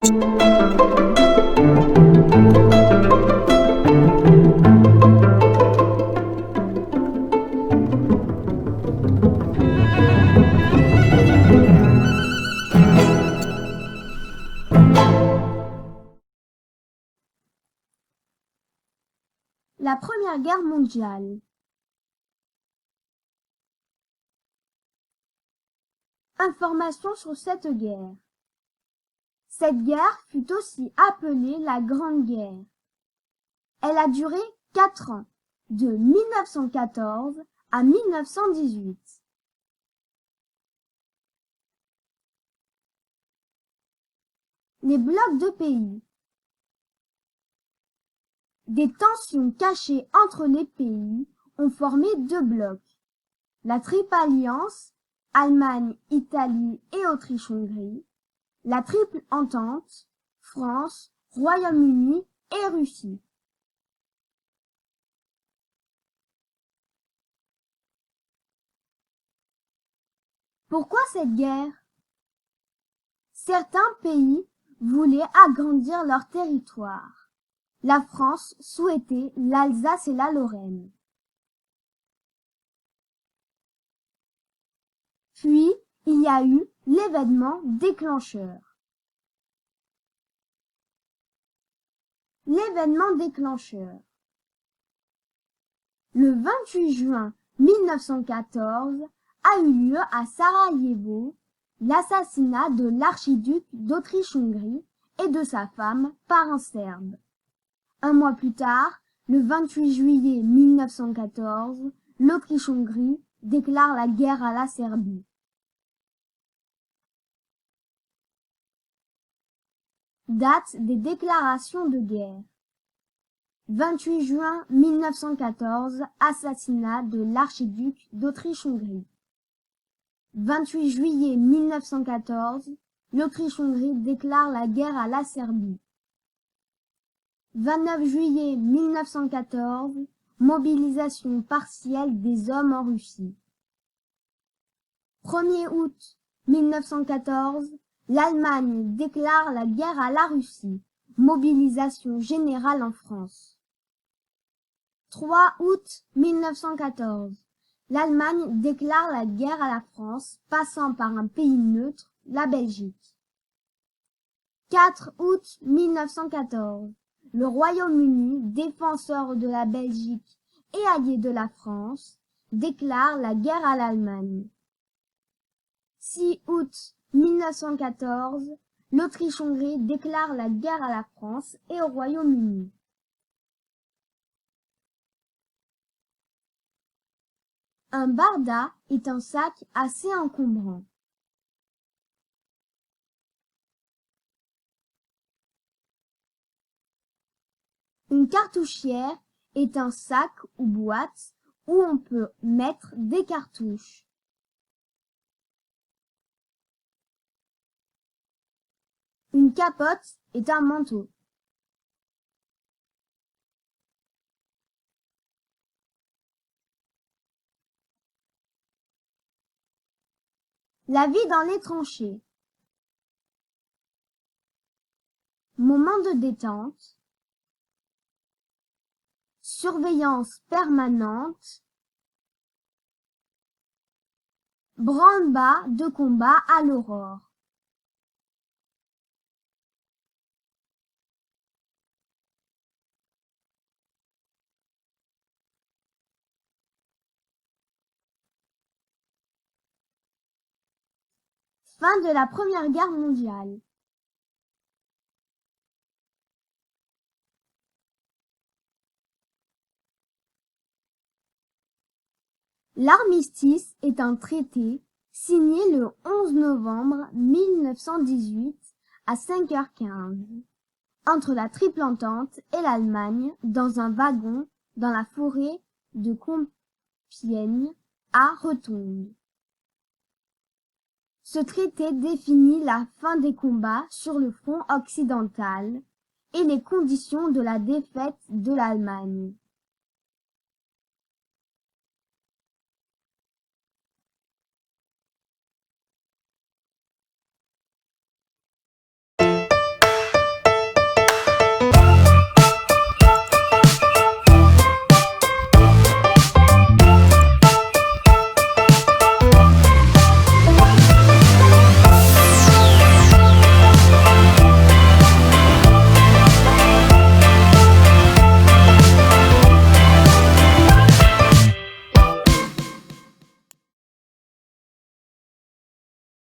La Première Guerre mondiale. Informations sur cette guerre. Cette guerre fut aussi appelée la Grande Guerre. Elle a duré 4 ans, de 1914 à 1918. Les blocs de pays. Des tensions cachées entre les pays ont formé 2 blocs. La Triple Alliance, Allemagne, Italie et Autriche-Hongrie. La Triple Entente, France, Royaume-Uni et Russie. Pourquoi cette guerre? Certains pays voulaient agrandir leur territoire. La France souhaitait l'Alsace et la Lorraine. Puis, il y a eu l'événement déclencheur. L'événement déclencheur. Le 28 juin 1914 a eu lieu à Sarajevo l'assassinat de l'archiduc d'Autriche-Hongrie et de sa femme par un Serbe. Un mois plus tard, le 28 juillet 1914, l'Autriche-Hongrie déclare la guerre à la Serbie. Date des déclarations de guerre. 28 juin 1914, assassinat de l'archiduc d'Autriche-Hongrie. 28 juillet 1914, l'Autriche-Hongrie déclare la guerre à la Serbie. 29 juillet 1914, mobilisation partielle des hommes en Russie. 1er août 1914, l'Allemagne déclare la guerre à la Russie. Mobilisation générale en France. 3 août 1914, l'Allemagne déclare la guerre à la France, passant par un pays neutre, la Belgique. 4 août 1914, le Royaume-Uni, défenseur de la Belgique et allié de la France, déclare la guerre à l'Allemagne. 6 août 1914, l'Autriche-Hongrie déclare la guerre à la France et au Royaume-Uni. Un barda est un sac assez encombrant. Une cartouchière est un sac ou boîte où on peut mettre des cartouches. Une capote est un manteau. La vie dans les tranchées. Moment de détente. Surveillance permanente. Branle-bas de combat à l'aurore. Fin de la Première Guerre mondiale. L'armistice est un traité signé le 11 novembre 1918 à 5h15 entre la Triple Entente et l'Allemagne dans un wagon dans la forêt de Compiègne à Rethondes. Ce traité définit la fin des combats sur le front occidental et les conditions de la défaite de l'Allemagne.